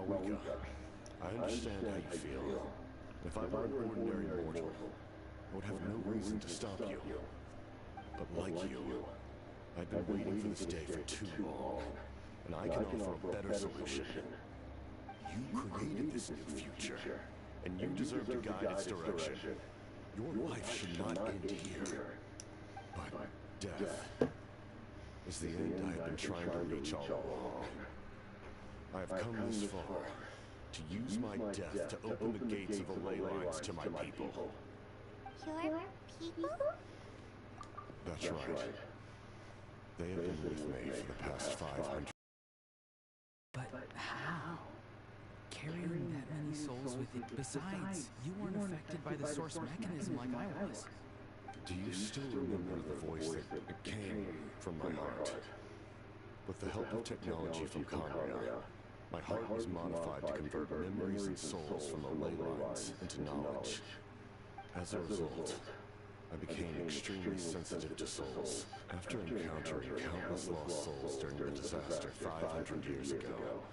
Malika, I understand how you feel. If I were an ordinary mortal, I would have no reason to stop you. But like you, I've been waiting for this day for too long, and I can offer a better solution. You created this new future, and you deserve to guide its direction. Your life should not end here. But death is the end I have been trying to reach all along. I have come this far to use my death to open the gates of the ley lines to my people. Your people? That's right. They have been with me for the past 500. But how? Carrying that many souls with it. Besides, you weren't affected by the source mechanism like I was. Do you still remember the voice that came from my heart? With the help of technology from Conria, my heart was modified to convert memories and souls from the ley lines into knowledge. As a result, I became extremely sensitive to souls. After encountering countless lost souls during the disaster 500 years ago,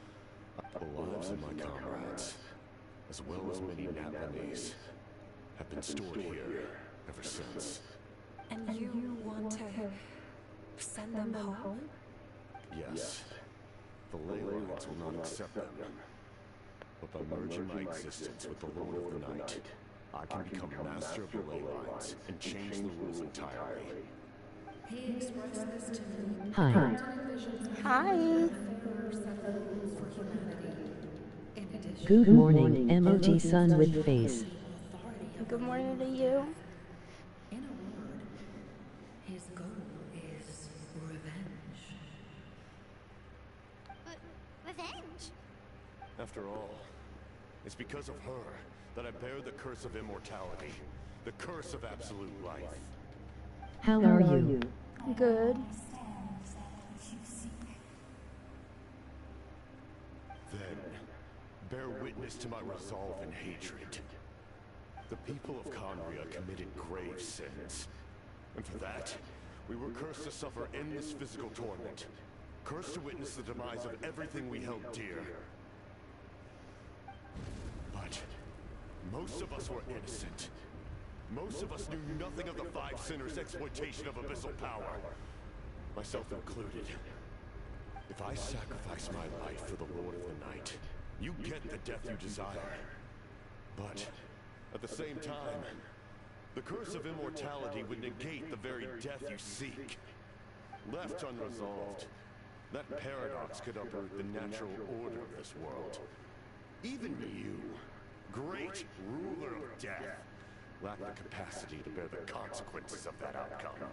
the lives of my comrades, as well as many Naplanese, have been stored here ever since. And you want to send them home? Yes. The ley lines will not accept them. But by merging my existence with the Lord of the Night, I can become master of the ley lines and change the rules entirely. He expressed this to me. Hi. Hi. Good morning, emoji sun with face. Good morning to you. In a word, his goal is revenge. Revenge? After all, it's because of her that I bear the curse of immortality, the curse of absolute life. How are you? Good. Then, bear witness to my resolve and hatred. The people of Conria committed grave sins. And for that, we were cursed to suffer endless physical torment. Cursed to witness the demise of everything we held dear. But most of us were innocent. Most of us knew nothing of the Five Sinners' exploitation of abyssal power. Myself included. If I sacrifice my life for the Lord of the Night, you get the death you desire. But at the same time, the curse of immortality would negate the very death you seek. Left unresolved, that paradox could uproot the natural order of this world. Even you, great ruler of death, lack the capacity to bear the consequences of that outcome.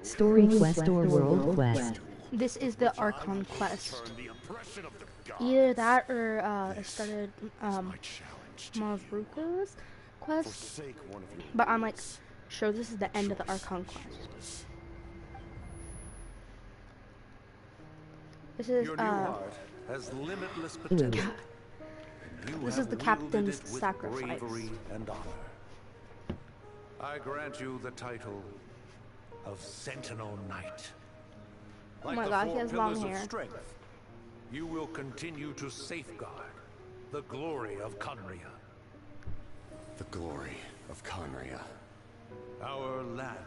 Story quest or world quest? This is the Archon quest. Either that or I started Mavruka's quest. But I'm like sure this is the end of the Archon quest. This is has limitless potential. This is the captain's sacrifice. Bravery and honor. I grant you the title of Sentinel Knight. Oh my god, he has long Pillars hair. of strength, you will continue to safeguard the glory of Conria. The glory of Conria. Our land,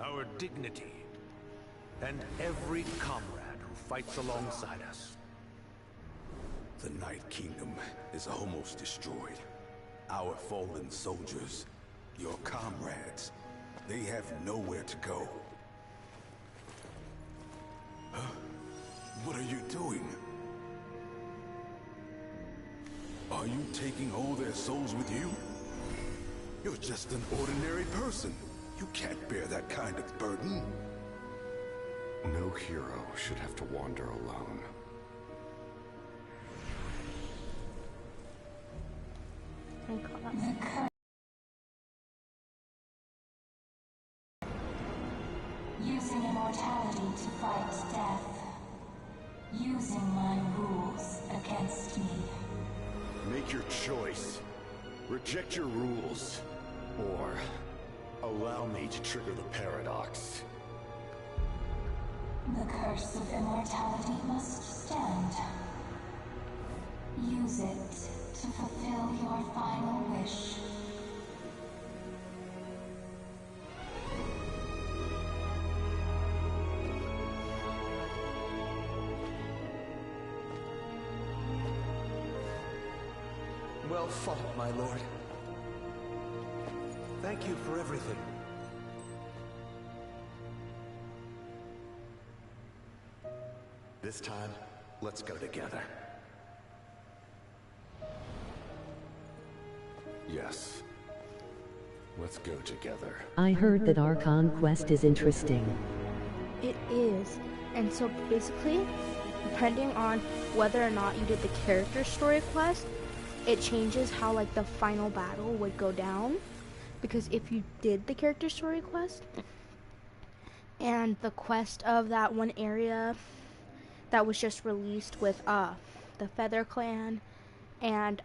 our dignity, and every comrade who fights alongside us. The Night Kingdom is almost destroyed. Our fallen soldiers, your comrades, they have nowhere to go. Huh? What are you doing? Are you taking all their souls with you? You're just an ordinary person. You can't bear that kind of burden. No hero should have to wander alone. Using immortality to fight death. Using my rules against me. Make your choice. Reject your rules. Or allow me to trigger the paradox. The curse of immortality must stand. Well fought, my lord. Thank you for everything. This time, let's go together. Yes. Let's go together. I heard that our conquest is interesting. It is. And so basically, depending on whether or not you did the character story quest, it changes how like the final battle would go down. Because if you did the character story quest and the quest of that one area that was just released with the Feather Clan and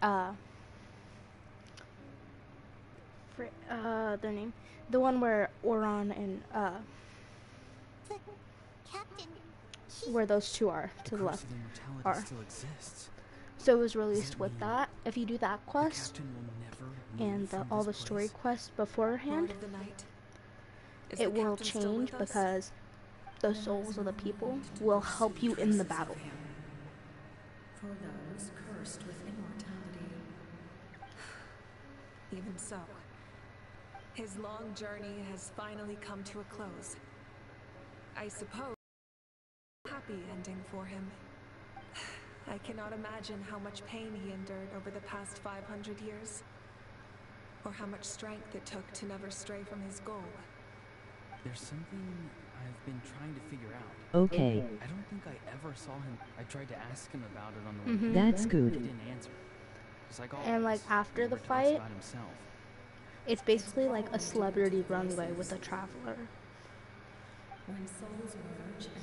their name, the one where Oron and where those two are to the left are. Still exists. So it was released with that. If you do that quest and all the story quests beforehand, it will change because the souls of the people will help you in the battle. For those cursed with immortality. Even so, his long journey has finally come to a close. I suppose a happy ending for him. I cannot imagine how much pain he endured over the past 500 years, or how much strength it took to never stray from his goal. There's something I've been trying to figure out. Okay. I don't think I ever saw him. I tried to ask him about it on the way. That's good. He didn't answer. And like after the fight, it's basically like a celebrity runway with a traveler.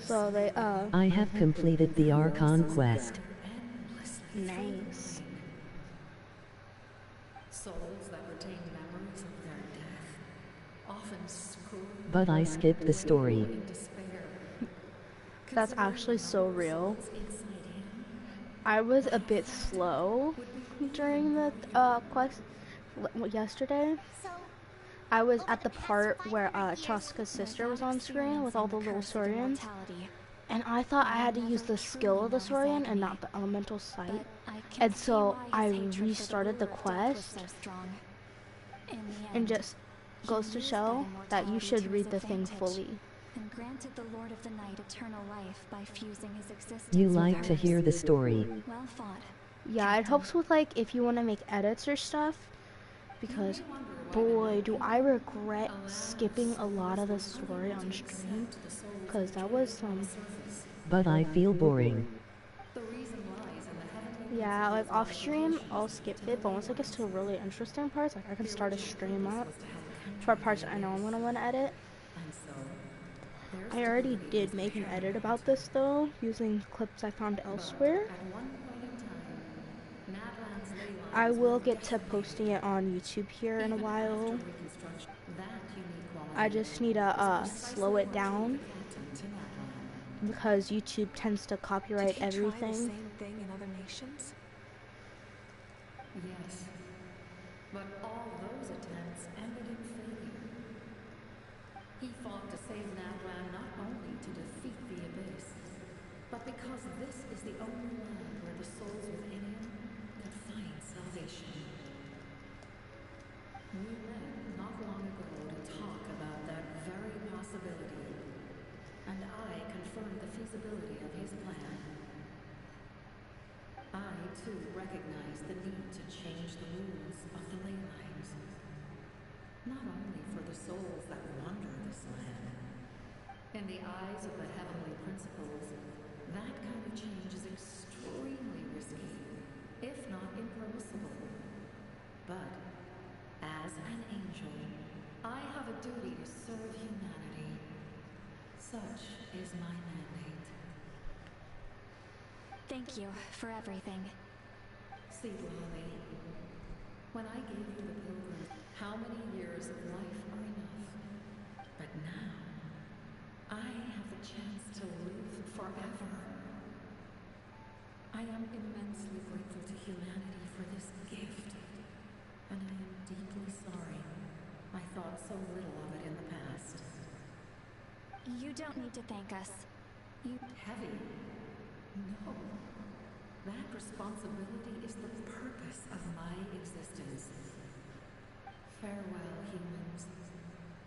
So they I have completed the Archon quest. Nice. Souls that retain memories of their death, often scream. But I skipped the story. That's actually so real. I was a bit slow during the quest yesterday. I was at the part where Chaska's sister was on screen with all the little Saurians, and I thought I had to use the skill of the Saurian and not the elemental sight, and so I restarted the quest, and just goes to show that you should read the thing fully. And granted the Lord of the Night eternal life by fusing his existence. You like to hear the story. Well fought. Yeah, it helps with like if you want to make edits or stuff, because boy do I regret skipping a lot of the story on stream, because that was some. But I feel boring. Yeah, like off stream I'll skip it, but once it gets to really interesting parts, like I can start a stream up for parts I know I'm gonna want to edit. I already did make an edit about this though, using clips I found elsewhere. I will get to posting it on YouTube here in a while. I just need to slow it down because YouTube tends to copyright everything. Same thing in other nations? Yes, but all those attempts ended in failure. He fought to save Nadran not only to defeat the Abyss, but because this is the only land where the souls within him could find salvation. We met not long ago to talk about that very possibility, and I confirmed the feasibility of his plan. I, too, recognize the need to change the rules of the ley lines. Not only for the souls that wander this land. In the eyes of the heavenly principles, that kind of change is extremely risky, if not impermissible. But, as an angel, I have a duty to serve humanity. Such is my mandate. Thank you for everything. See, Lolly, when I gave you the pilgrim, how many years of life are enough? But now, I have the chance to live forever. I am immensely grateful to humanity for this gift, and I am deeply sorry I thought so little of it in the past. You don't need to thank us. You... Heavy? No. That responsibility is the purpose of my existence. Farewell, humans.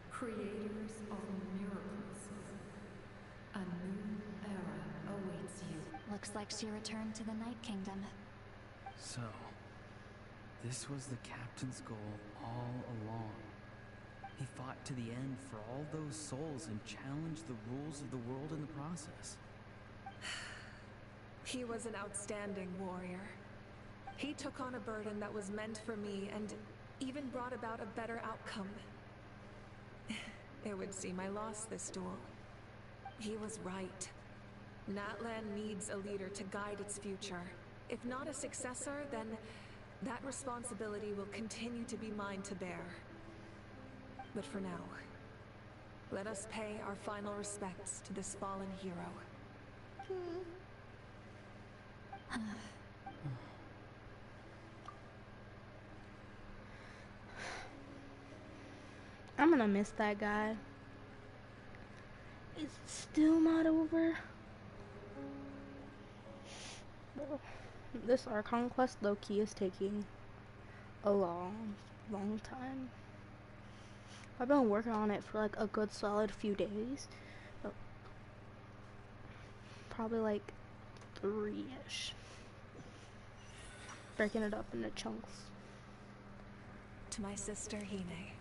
Creators of miracles. A new era awaits you. Looks like she returned to the Night Kingdom. So, this was the captain's goal all along. He fought to the end for all those souls and challenged the rules of the world in the process. He was an outstanding warrior. He took on a burden that was meant for me and even brought about a better outcome. It would seem I lost this duel. He was right. Natlan needs a leader to guide its future. If not a successor, then that responsibility will continue to be mine to bear. But for now, let us pay our final respects to this fallen hero. I'm gonna miss that guy. It's still not over. This Archon quest low-key is taking a long time. I've been working on it for like a good solid few days. Probably like 3-ish. Breaking it up into chunks. To my sister Hine.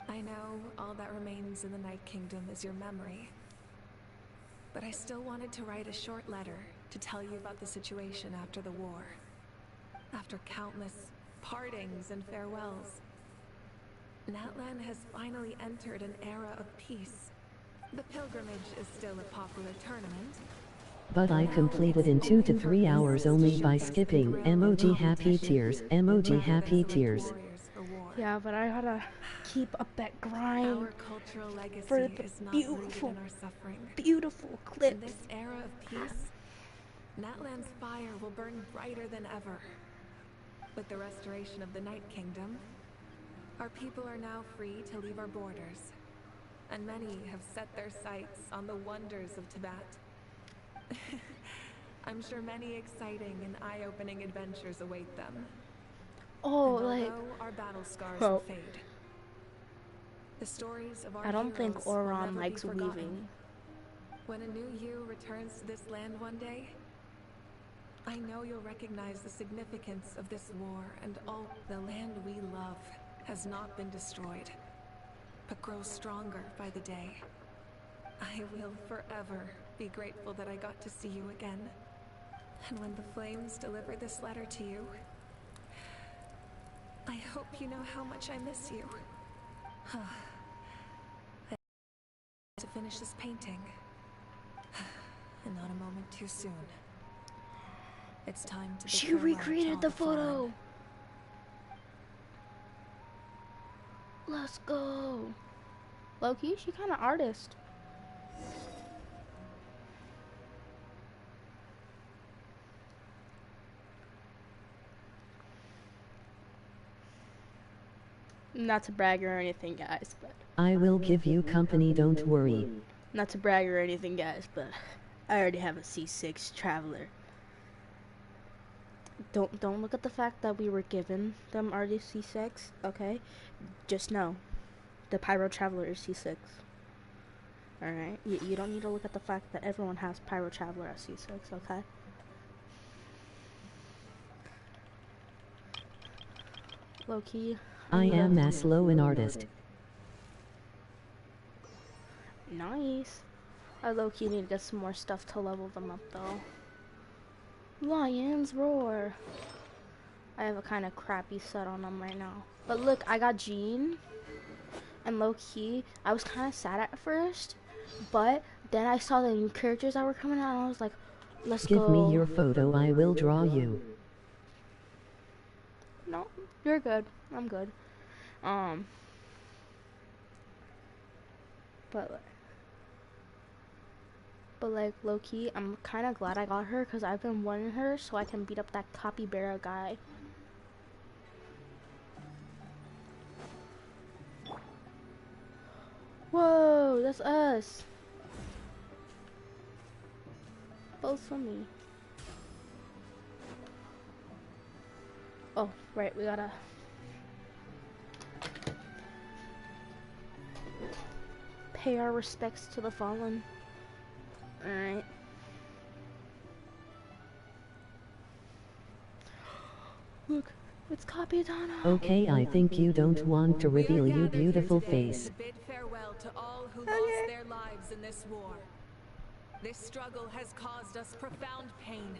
I know all that remains in the Night Kingdom is your memory. But I still wanted to write a short letter to tell you about the situation after the war. After countless partings and farewells, Natlan has finally entered an era of peace. The pilgrimage is still a popular tournament. But I completed in 2 to 3 hours only by skipping. Emoji happy tears. Emoji happy tears. Yeah, but I gotta keep up that grind for the beautiful, beautiful clips. In this era of peace, Natlan's fire will burn brighter than ever. With the restoration of the Night Kingdom, our people are now free to leave our borders, and many have set their sights on the wonders of Tibet. I'm sure many exciting and eye-opening adventures await them. Oh, and like our battle scars will fade, the stories of our I don't think heroes will Oron never likes be forgotten. weaving. When a new you returns to this land one day, I know you'll recognize the significance of this war and all. The land we love has not been destroyed, but grows stronger by the day. I will forever be grateful that I got to see you again. And when the flames deliver this letter to you, I hope you know how much I miss you. I have to finish this painting. And not a moment too soon. It's time to bid She farewell to recreated all the fallen. photo. Let's go. Loki, she kind of artist. Not to brag or anything, guys, but I will give you company, don't worry. not to brag or anything, guys, but I already have a C6 Traveler. Don't look at the fact that we were given them already C6, okay? Just know, the Pyro Traveler is C6. Alright? You don't need to look at the fact that everyone has Pyro Traveler at C6, okay? Low-key. I am Maslow, an artist. Nice. I low-key need to get some more stuff to level them up, though. Lions roar. I have a kind of crappy set on them right now. But look, I got Jean. And low-key, I was kind of sad at first. But then I saw the new characters that were coming out, and I was like, let's go. Give me your photo, I will draw you. No, you're good. I'm good. But like low-key, I'm kind of glad I got her because I've been wanting her so I can beat up that capybara guy. Whoa, that's us. But Also me. Oh, right, we gotta... pay our respects to the fallen. Alright. Look, it's Capitana. Okay, I think you don't want to reveal your beautiful face. To bid farewell to all who lost their lives in this war. This struggle has caused us profound pain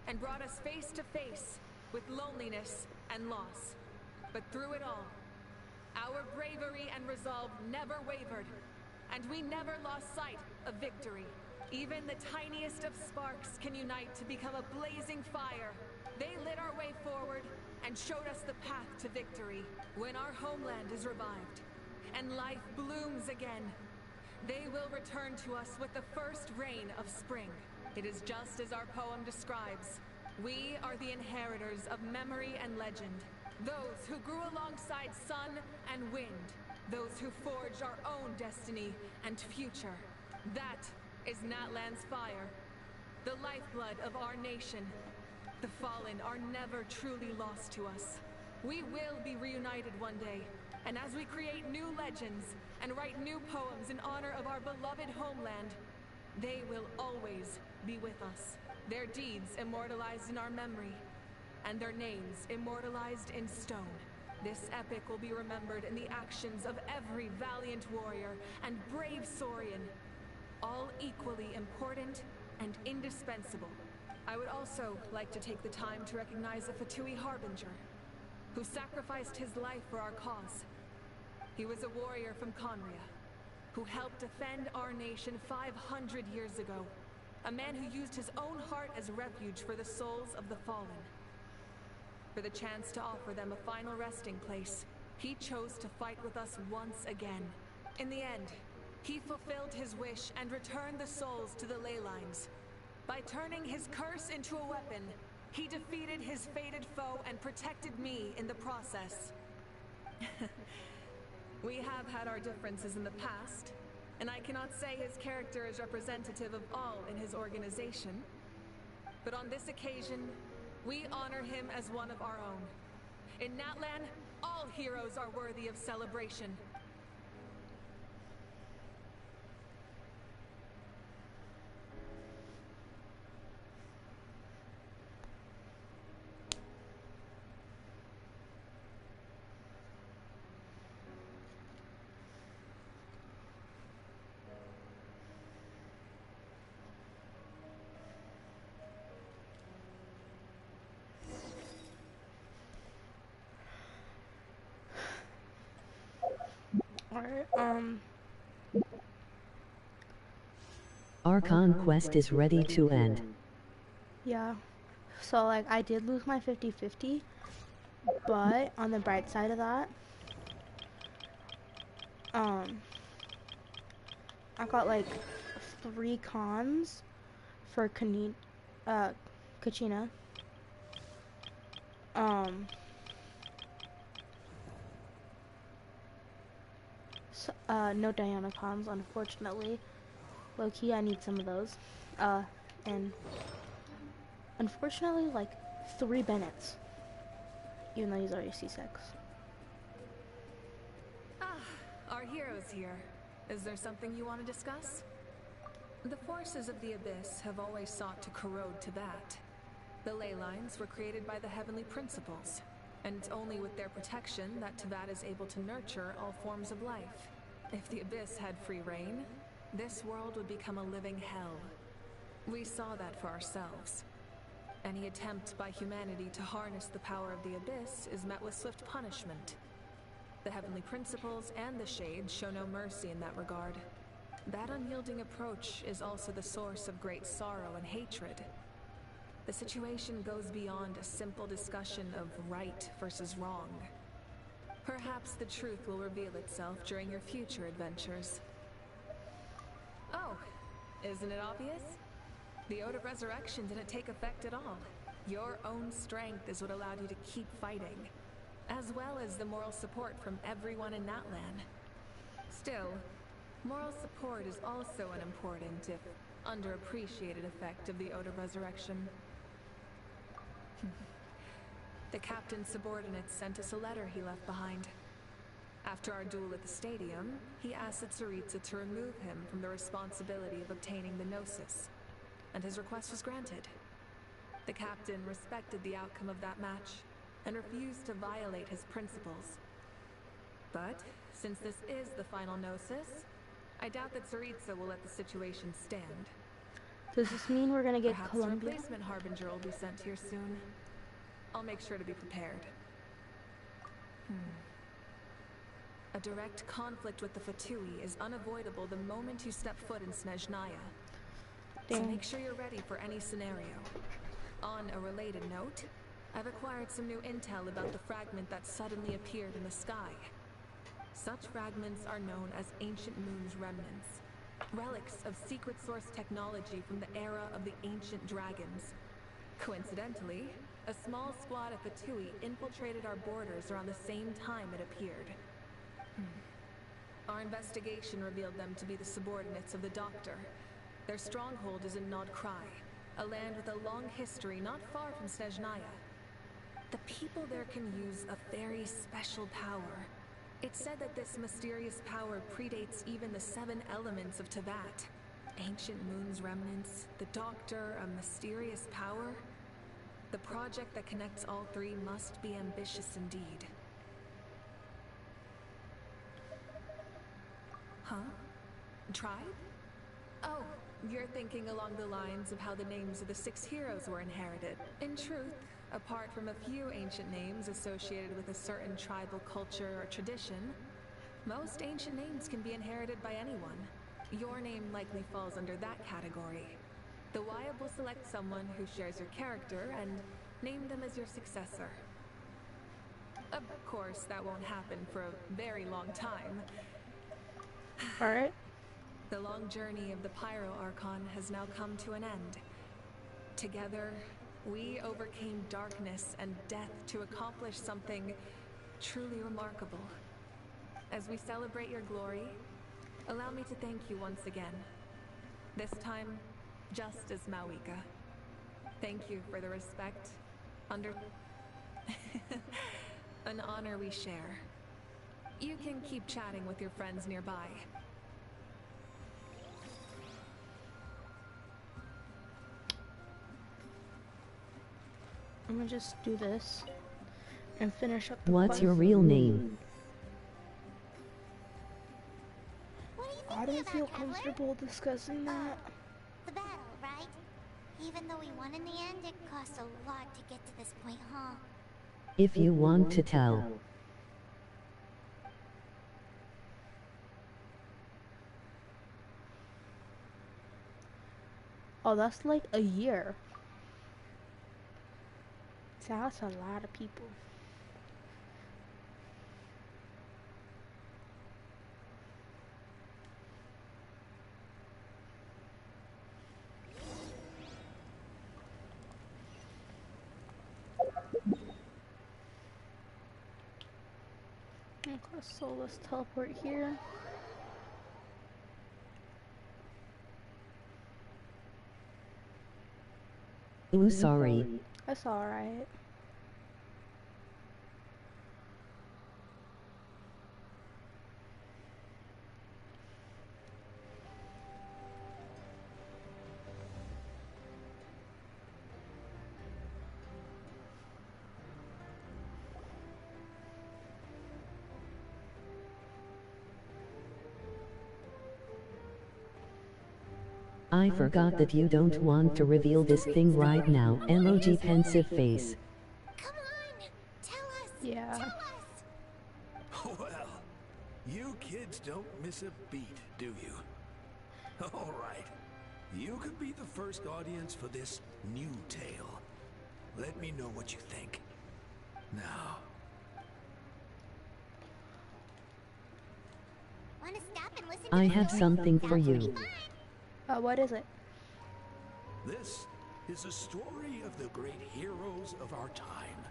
and brought us face to face with loneliness and loss. But through it all, our bravery and resolve never wavered, and we never lost sight of victory. Even the tiniest of sparks can unite to become a blazing fire. They lit our way forward and showed us the path to victory. When our homeland is revived and life blooms again, they will return to us with the first rain of spring. It is just as our poem describes. We are the inheritors of memory and legend. Those who grew alongside sun and wind. Those who forged our own destiny and future. That is Natlan's fire. The lifeblood of our nation. The fallen are never truly lost to us. We will be reunited one day. And as we create new legends and write new poems in honor of our beloved homeland, they will always be with us. Their deeds immortalized in our memory, and their names immortalized in stone. This epic will be remembered in the actions of every valiant warrior and brave Saurian, all equally important and indispensable. I would also like to take the time to recognize a Fatui Harbinger, who sacrificed his life for our cause. He was a warrior from Conria, who helped defend our nation 500 years ago. A man who used his own heart as refuge for the souls of the fallen. For the chance to offer them a final resting place, he chose to fight with us once again. In the end, he fulfilled his wish and returned the souls to the ley lines. By turning his curse into a weapon, he defeated his fated foe and protected me in the process. We have had our differences in the past, and I cannot say his character is representative of all in his organization. But on this occasion, we honor him as one of our own. In Natlan, all heroes are worthy of celebration. Alright, Our conquest is ready to end. yeah. So, like, I did lose my 50-50, but on the bright side of that, I got, like, 3 cons for Kachina. No Diana cons, unfortunately. Low-key, I need some of those. And unfortunately, like, 3 Bennetts. Even though he's already C6. Ah, our hero's here. Is there something you want to discuss? The forces of the Abyss have always sought to corrode Tibet. The ley lines were created by the heavenly principles, and it's only with their protection that Tibet is able to nurture all forms of life. If the Abyss had free reign, this world would become a living hell. We saw that for ourselves. Any attempt by humanity to harness the power of the Abyss is met with swift punishment. The heavenly principles and the Shades show no mercy in that regard. That unyielding approach is also the source of great sorrow and hatred. The situation goes beyond a simple discussion of right versus wrong. Perhaps the truth will reveal itself during your future adventures. Oh, isn't it obvious? The Ode of Resurrection didn't take effect at all. Your own strength is what allowed you to keep fighting, as well as the moral support from everyone in Natlan. Still, moral support is also unimportant if underappreciated effect of the Ode of Resurrection. The captain's subordinates sent us a letter he left behind. After our duel at the stadium, he asked Tsaritsa to remove him from the responsibility of obtaining the Gnosis, and his request was granted. The captain respected the outcome of that match and refused to violate his principles. But since this is the final Gnosis, I doubt that Tsaritsa will let the situation stand. Does this mean we're gonna get Perhaps Columbia? a replacement Harbinger will be sent here soon. I'll make sure to be prepared. A direct conflict with the Fatui is unavoidable the moment you step foot in Snezhnaya. So make sure you're ready for any scenario. On a related note, I've acquired some new intel about the fragment that suddenly appeared in the sky. Such fragments are known as Ancient Moon's remnants, relics of secret source technology from the era of the ancient dragons. Coincidentally, a small squad of Fatui infiltrated our borders around the same time it appeared. Our investigation revealed them to be the subordinates of the Doctor. Their stronghold is in Nod Krai, a land with a long history not far from Snezhnaya. The people there can use a very special power. It's said that this mysterious power predates even the 7 elements of Teyvat. Ancient Moon's remnants, the Doctor, a mysterious power. The project that connects all 3 must be ambitious indeed. Huh? Tribe? Oh, you're thinking along the lines of how the names of the 6 heroes were inherited. In truth, apart from a few ancient names associated with a certain tribal culture or tradition, most ancient names can be inherited by anyone. Your name likely falls under that category. The Wyab will select someone who shares your character and name them as your successor. Of course, that won't happen for a very long time. Alright. The long journey of the Pyro Archon has now come to an end. Together, we overcame darkness and death to accomplish something truly remarkable. As we celebrate your glory, allow me to thank you once again. This time, just as Mawika. Thank you for the respect. An honor we share. You can keep chatting with your friends nearby. I'm gonna just do this and finish up the What's quest. your real name? I don't feel comfortable discussing that. The battle, right? Even though we won in the end, it cost a lot to get to this point, huh? If you want to tell. Oh, that's like a year. So that's a lot of people. Okay, so let's teleport here. Ooh, sorry. That's alright. I forgot that you don't want to reveal this thing right now. Emoji pensive face. Come on! Tell us! Yeah. Tell us! Well, you kids don't miss a beat, do you? All right. You could be the first audience for this new tale. Let me know what you think. Now. Wanna stop and listen to I the have story? something for Sounds pretty you. fun. What is it? This is a story of the great heroes of our time.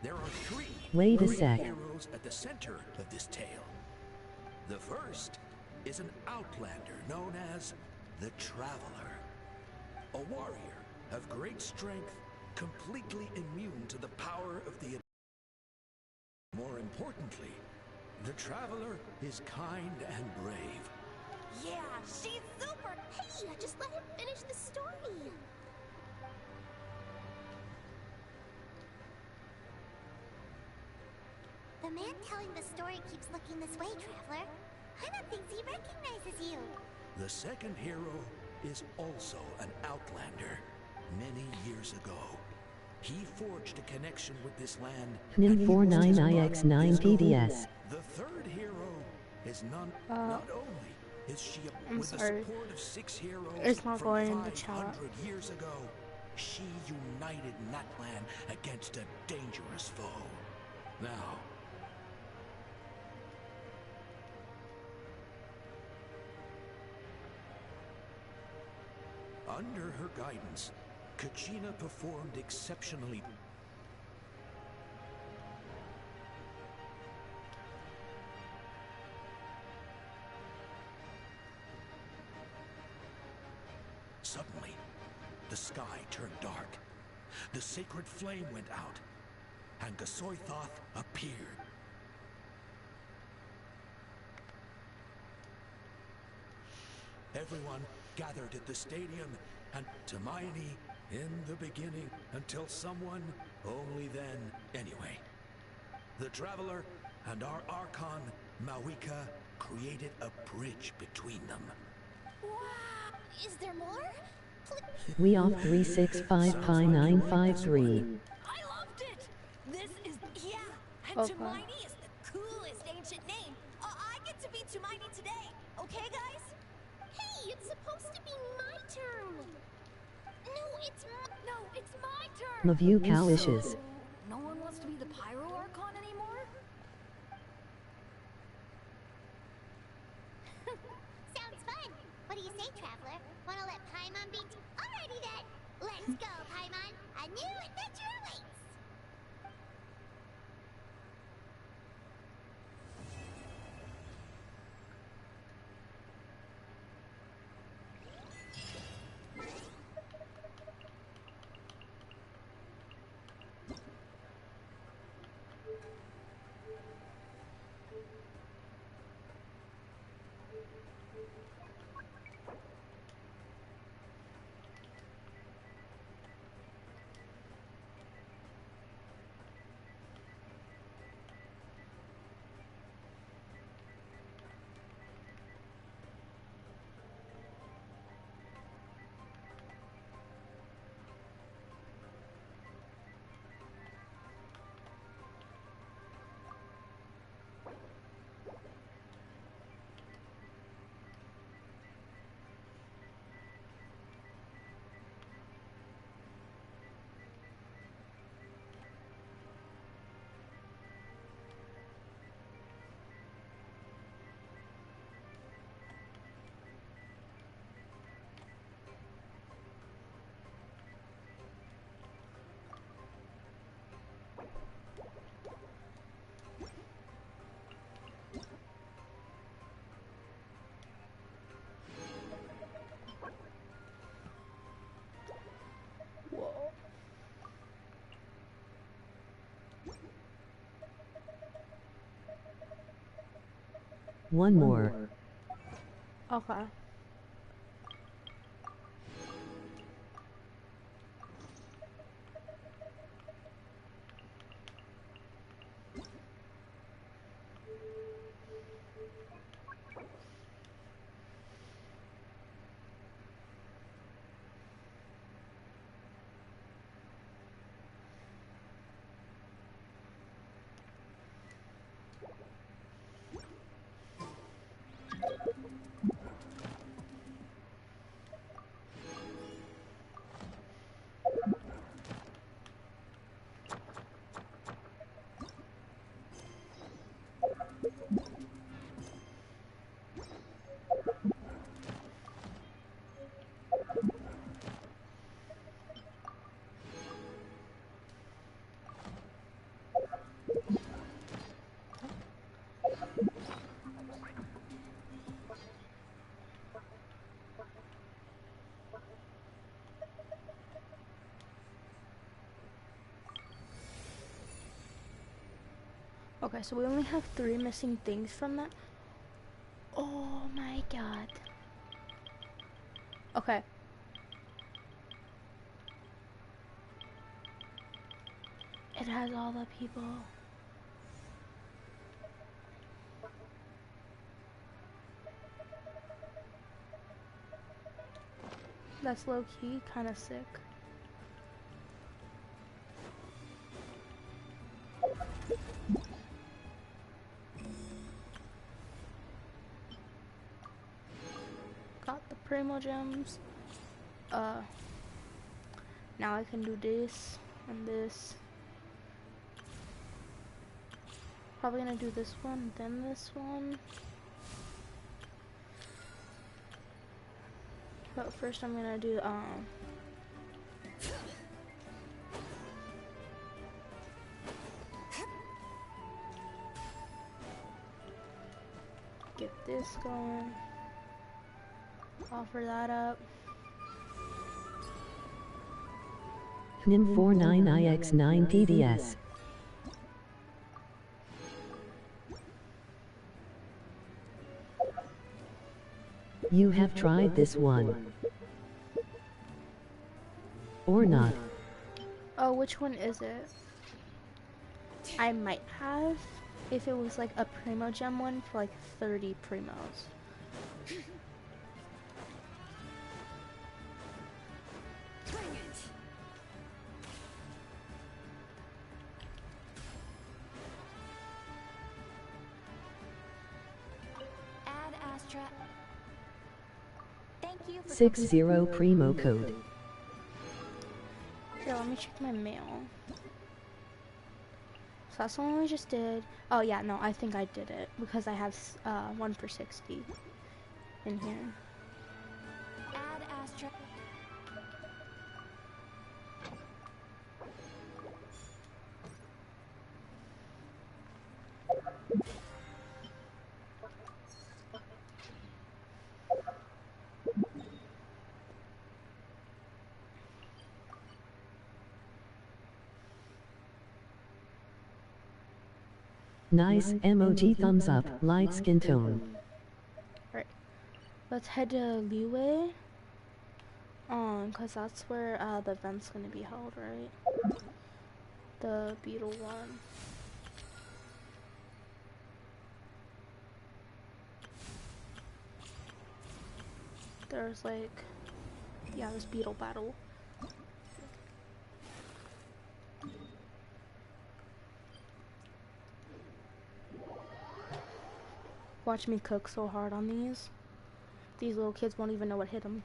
There are 3 Wait a great sec. heroes at the center of this tale. The first is an outlander known as the Traveler. A warrior of great strength, completely immune to the power of the... More importantly, the Traveler is kind and brave. Yeah, she's super. Hey, just let him finish the story. The man telling the story keeps looking this way, Traveler. Paimon thinks he recognizes you. The second hero is also an outlander. Many years ago, he forged a connection with this land. NIM49IX9PDS. The third hero is not only is she I'm with sorry. the support of 6 heroes It's not from going in the 500 chat. years ago, she united Natlan against a dangerous foe. Now, under her guidance, Kachina performed exceptionally. Suddenly, the sky turned dark. The sacred flame went out, and Gasoithoth appeared. Everyone gathered at the stadium, and Hermione in the beginning, until someone, only then, anyway. The Traveler and our Archon, Mawika, created a bridge between them. Wow! Is there more? We off 365Pi953. I loved it! This is... Yeah! And Okay. Hermione is the coolest ancient name. I get to be Hermione today. Okay, guys? Hey, it's supposed to be my turn. No, it's my turn. Mavu Calishes. No one wants to be the Pyro Archon anymore? Sounds fun. What do you say, Traveler? Wanna let Paimon be... Alrighty then. Let's go, Paimon. A new adventure awaits. Whoa. One more. Okay. Okay, so we only have 3 missing things from that. Oh my god. Okay. It has all the people. That's low-key kind of sick. Got the Primo Gems. Now I can do this and this. Probably gonna do this one, then this one. But first I'm gonna do, get this going. Offer that up. NIM49IX9PDS. You have tried this one. Or not. Oh, which one is it? I might have, if it was like a Primo Gem one for like 30 Primos. Add Astra. Thank you for 60 Primo code. Here, let me check my mail. So that's the one we just did. Oh yeah, no, I think I did it because I have 1 for 60 in here. Add Astra. Nice emoji thumbs up, light skin tone. Alright, let's head to Leeway. Cause that's where the event's gonna be held, right? The beetle one. There's like, yeah, this beetle battle. Watch me cook so hard on these. These little kids won't even know what hit them.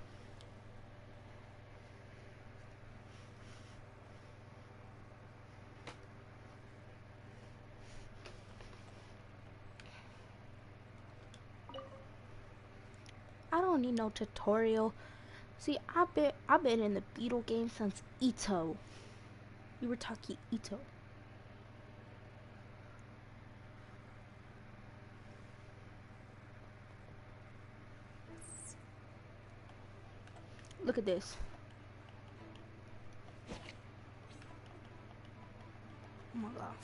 I don't need no tutorial. See, I've been in the beetle game since Ito. You were talking Ito. Look at this. Oh my god.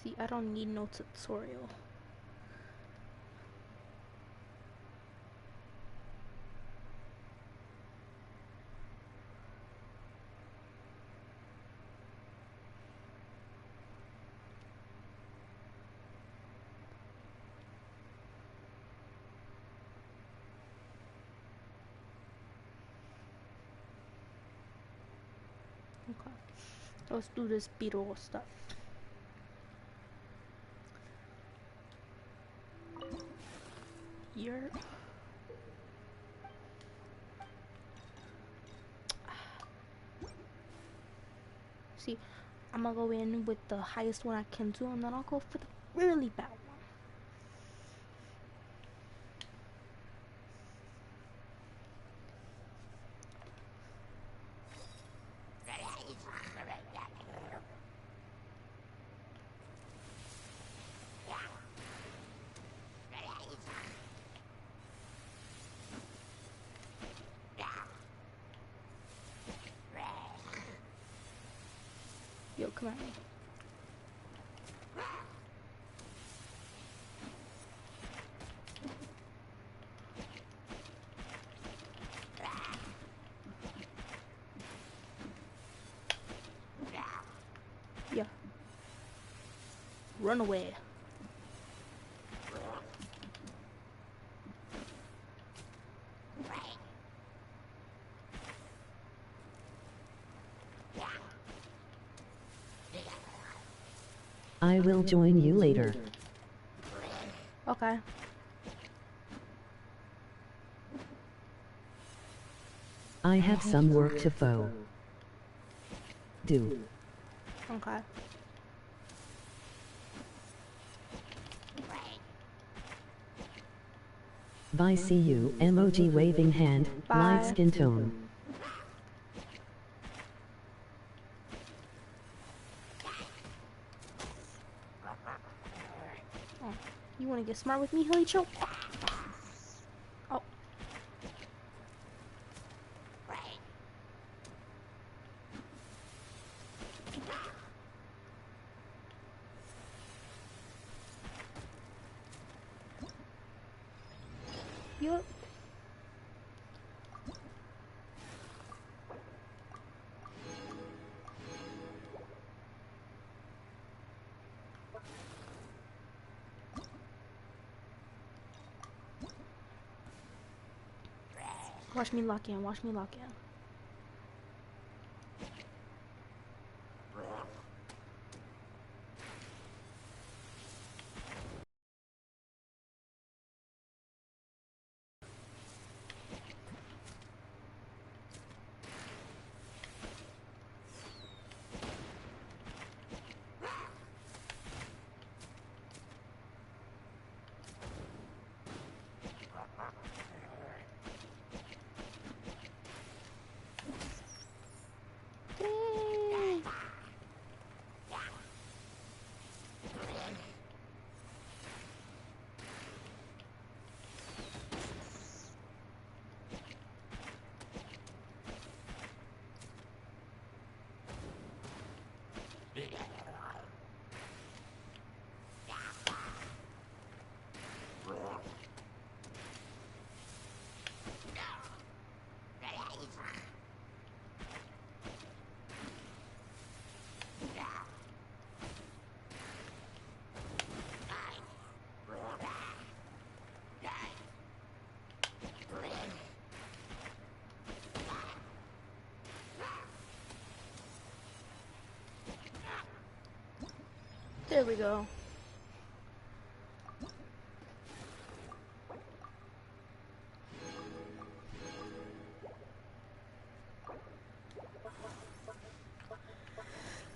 See, I don't need no tutorial. Okay, let's do this beetle stuff. Here. See, I'm gonna go in with the highest one I can do, and then I'll go for the really bad one. Yo, come at me. Yeah. Run away. I will join you later. Okay. I have some work to do. Okay. Bye, see you. Emoji waving hand, light Bye. skin tone. Oh, you want to get smart with me, Hilicho? Oh. Yup. Watch me lock in, watch me lock in. Dang. There we go.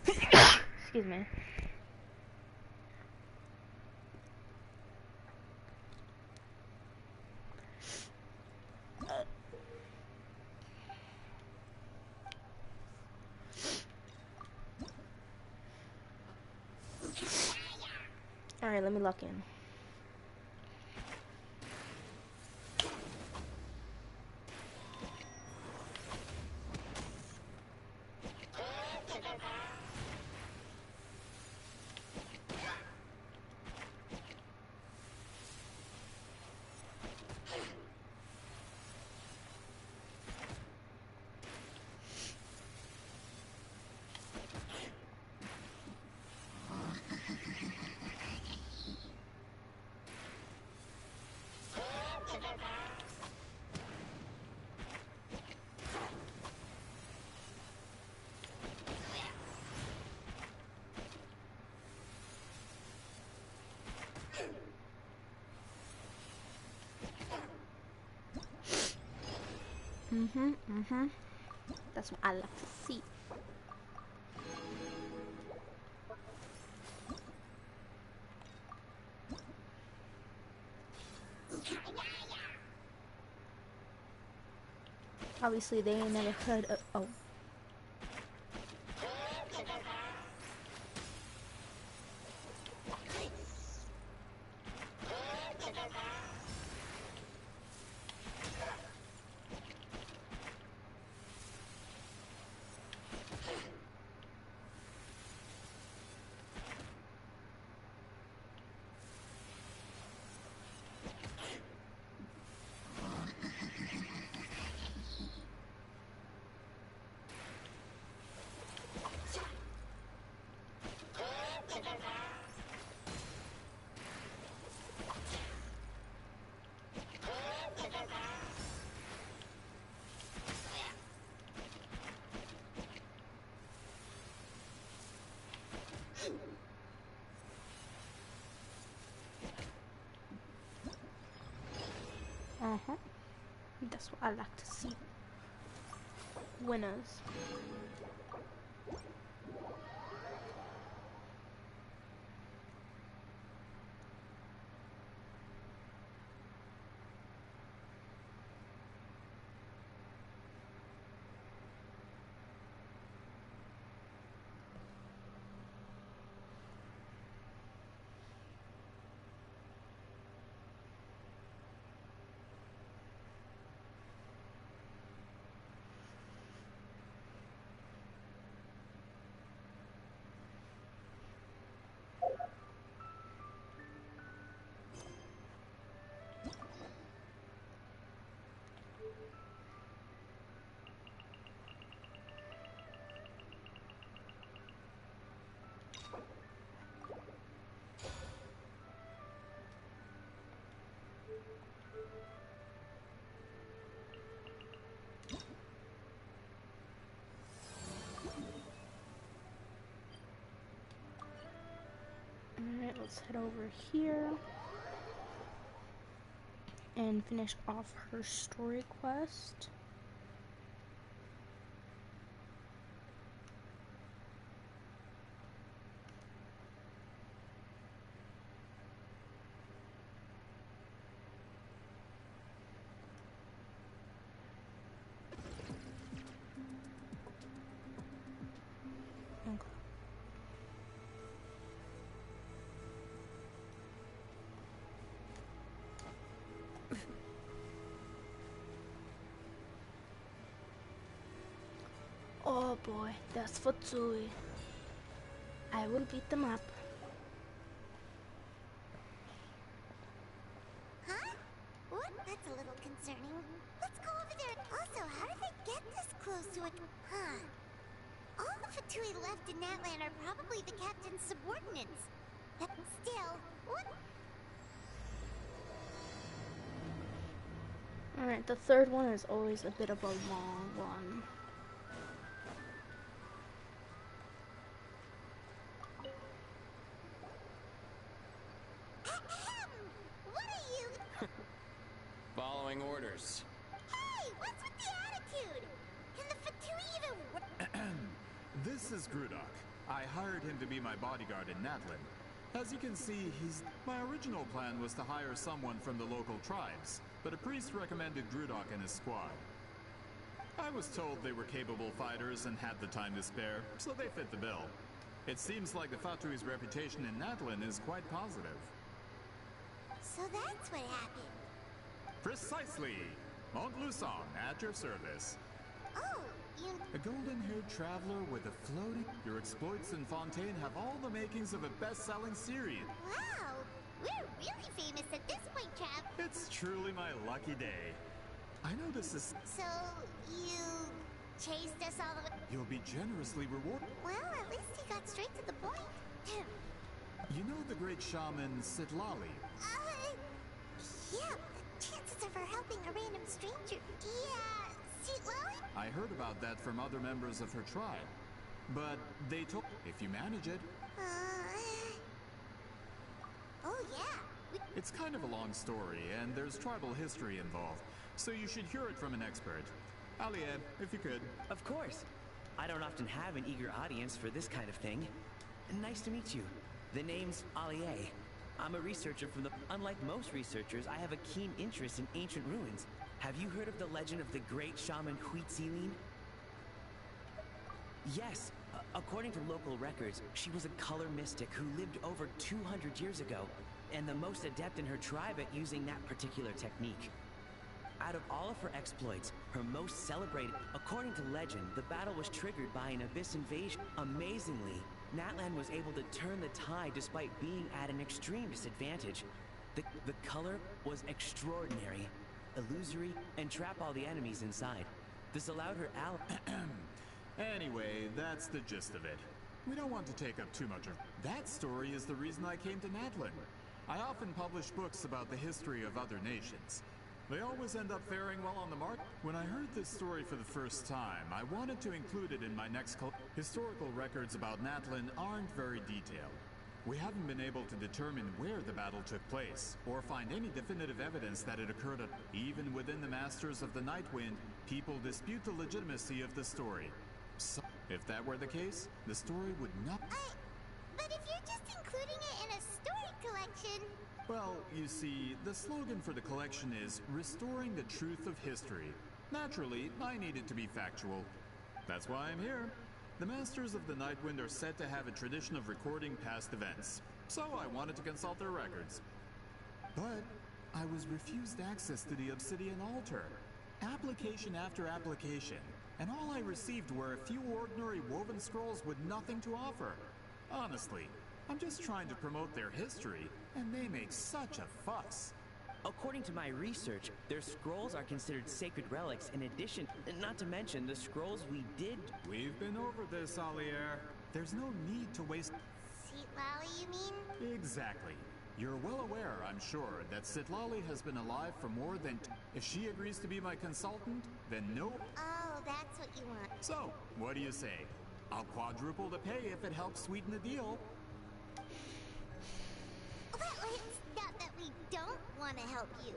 Excuse me. Alright, let me lock in. That's what I like to see. Obviously, they ain't never heard of. Oh. Uh-huh. That's what I like to see. Winners. Alright, let's head over here and finish off her story quest. Oh boy, that's Futsui. I will beat them up. Huh? What? That's a little concerning. Let's go over there. Also, how did they get this close to it? Huh? All the Fatui left in Natlan are probably the captain's subordinates. But still, what? Alright, the third one is always a bit of a long one. What are you? Following orders. Hey, what's with the attitude? Can the Fatui even work? This is Grudok. I hired him to be my bodyguard in Natlan. As you can see, my original plan was to hire someone from the local tribes, but a priest recommended Grudok and his squad. I was told they were capable fighters and had the time to spare, so they fit the bill. It seems like the Fatui's reputation in Natlan is quite positive. So that's what happened. Precisely! Montluçon, at your service. Oh, you... A golden-haired traveler with a floating... Your exploits in Fontaine have all the makings of a best-selling series. Wow! We're really famous at this point, Trav. It's truly my lucky day. I know this is... So, you... chased us all the way... You'll be generously rewarded. Well, at least he got straight to the point. You know the great shaman, Sitlali? Yeah, the chances of her helping a random stranger... Yeah, Sitlali? I heard about that from other members of her tribe. But they told... If you manage it... Oh, yeah. It's kind of a long story, and there's tribal history involved. So you should hear it from an expert. Alie, if you could. Of course. I don't often have an eager audience for this kind of thing. Nice to meet you. The name's Alie. I'm a researcher from the... Unlike most researchers, I have a keen interest in ancient ruins. Have you heard of the legend of the great shaman Huitzilin? Yes. According to local records, she was a color mystic who lived over 200 years ago, and the most adept in her tribe at using that particular technique. Out of all of her exploits, her most celebrated... According to legend, the battle was triggered by an abyss invasion. Amazingly, Natlan was able to turn the tide despite being at an extreme disadvantage. The color was extraordinary, illusory, and trap all the enemies inside. This allowed her Anyway, that's the gist of it. We don't want to take up too much of... That story is the reason I came to Natlan. I often publish books about the history of other nations. They always end up faring well on the mark. When I heard this story for the first time, I wanted to include it in my next... Historical records about Natlan aren't very detailed. We haven't been able to determine where the battle took place, or find any definitive evidence that it occurred at. Even within the Masters of the Nightwind, people dispute the legitimacy of the story. So, if that were the case, the story would not... But if you're just including it in a story collection... Well, you see, the slogan for the collection is Restoring the Truth of History. Naturally, I need it to be factual. That's why I'm here. The Masters of the Nightwind are said to have a tradition of recording past events, so I wanted to consult their records. But I was refused access to the Obsidian Altar. Application after application, and all I received were a few ordinary woven scrolls with nothing to offer. Honestly, I'm just trying to promote their history, and they make such a fuss. According to my research, their scrolls are considered sacred relics in addition, not to mention the scrolls we did... We've been over this, Alier. There's no need to waste... Citlali, you mean? Exactly. You're well aware, I'm sure, that Citlali has been alive for more than... If she agrees to be my consultant, then no... Oh, that's what you want. So, what do you say? I'll quadruple the pay if it helps sweeten the deal. Well, it's not that we don't want to help you.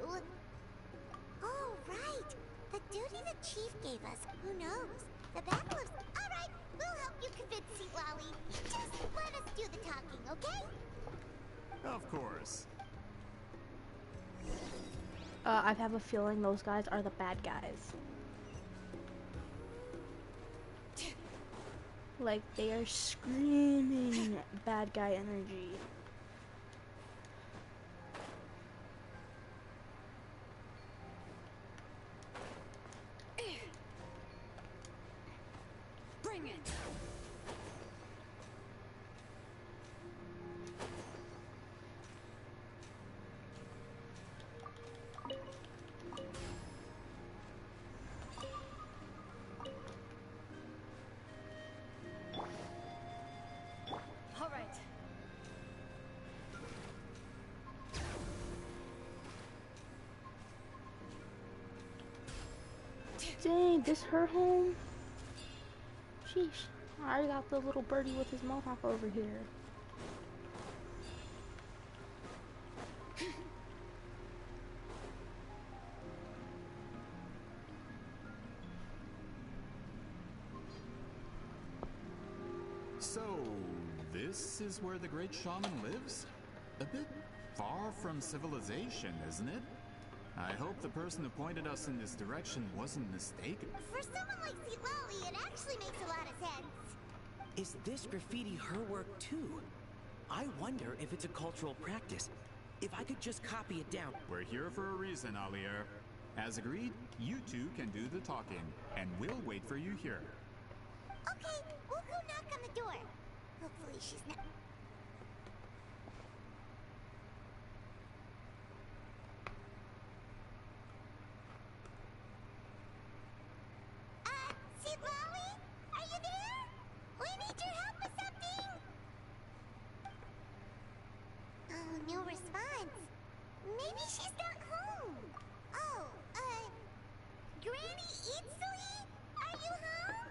Oh, right. The duty the chief gave us. Who knows? The battle of... All right, we'll help you convince Citlali. Just let us do the talking, okay? Of course. I have a feeling those guys are the bad guys. Like, they are screaming bad guy energy. Bring it! All right. Dang, this her home? Sheesh. I already got the little birdie with his mohawk over here. So, this is where the great shaman lives? A bit far from civilization, isn't it? I hope the person who pointed us in this direction wasn't mistaken. For someone like Citlali, it actually makes a lot of sense. Is this graffiti her work too? I wonder if it's a cultural practice. If I could just copy it down. We're here for a reason, Alier. As agreed, you two can do the talking, and we'll wait for you here. Okay, we'll go knock on the door. Hopefully she's not... Citlali? Are you there? We need your help with something! Oh, no response. Maybe she's not home. Oh, Granny Itzuli? Are you home?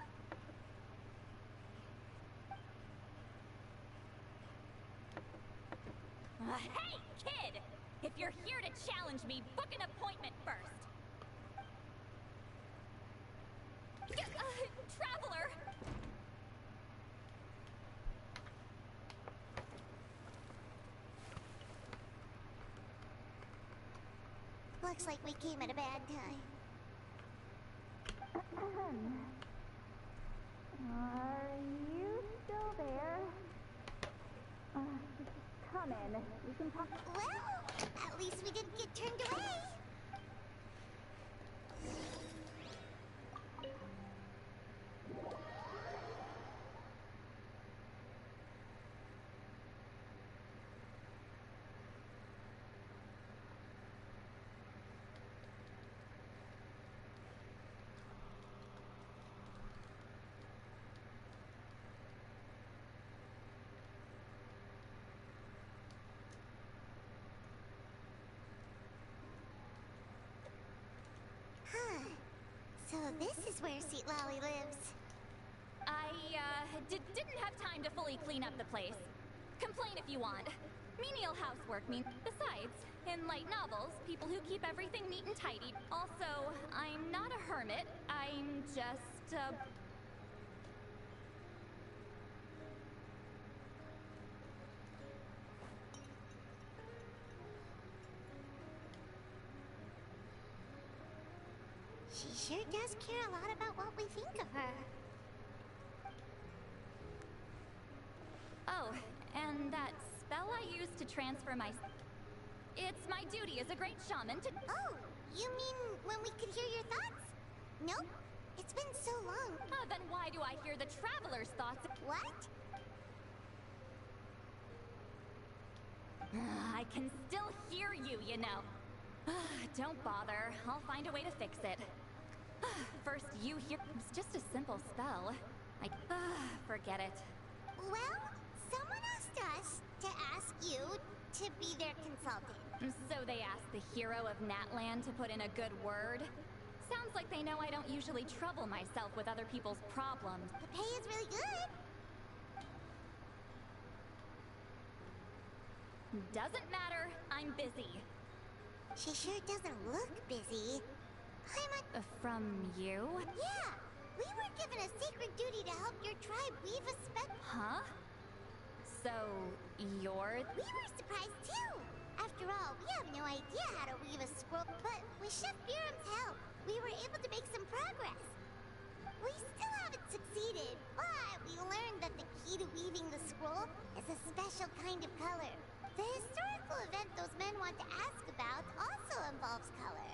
Hey, kid! If you're here to challenge me, book an appointment first. Traveler! Looks like we came at a bad time. Are you still there? Come in. We can talk. Well, at least we didn't get turned away. So this is where Citlali lives. I, didn't have time to fully clean up the place. Complain if you want. Menial housework means. Besides, in light novels, people who keep everything neat and tidy. Also, I'm not a hermit. I'm just a... She sure does care a lot about what we think of her. Oh, and that spell I used to transfer my... It's my duty as a great shaman to... Oh, you mean when we could hear your thoughts? Nope. It's been so long. Then why do I hear the traveler's thoughts? What? I can still hear you, you know. Don't bother. I'll find a way to fix it. First, you hear... It's just a simple spell. Forget it. Well, someone asked us to ask you to be their consultant. So they asked the hero of Natland to put in a good word? Sounds like they know I don't usually trouble myself with other people's problems. The pay is really good. Doesn't matter. I'm busy. She sure doesn't look busy. From you? Yeah! We were given a sacred duty to help your tribe weave a spell. Huh? So, you're... We were surprised too! After all, we have no idea how to weave a scroll, but with Chef Biram's help, we were able to make some progress. We still haven't succeeded, but we learned that the key to weaving the scroll is a special kind of color. The historical event those men want to ask about also involves color.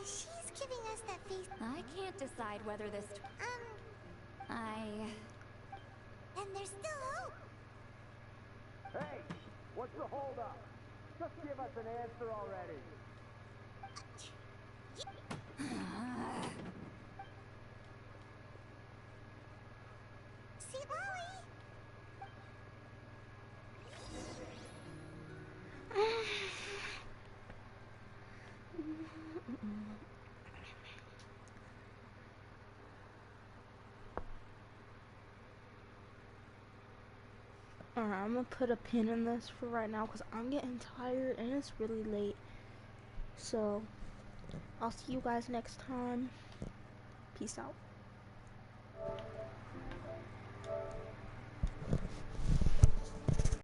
She's giving us that face. I can't decide whether this... And there's still hope. Hey! What's the holdup? Just give us an answer already. See, Lolly? Alright, I'm gonna put a pin in this for right now because I'm getting tired and it's really late. So, I'll see you guys next time. Peace out.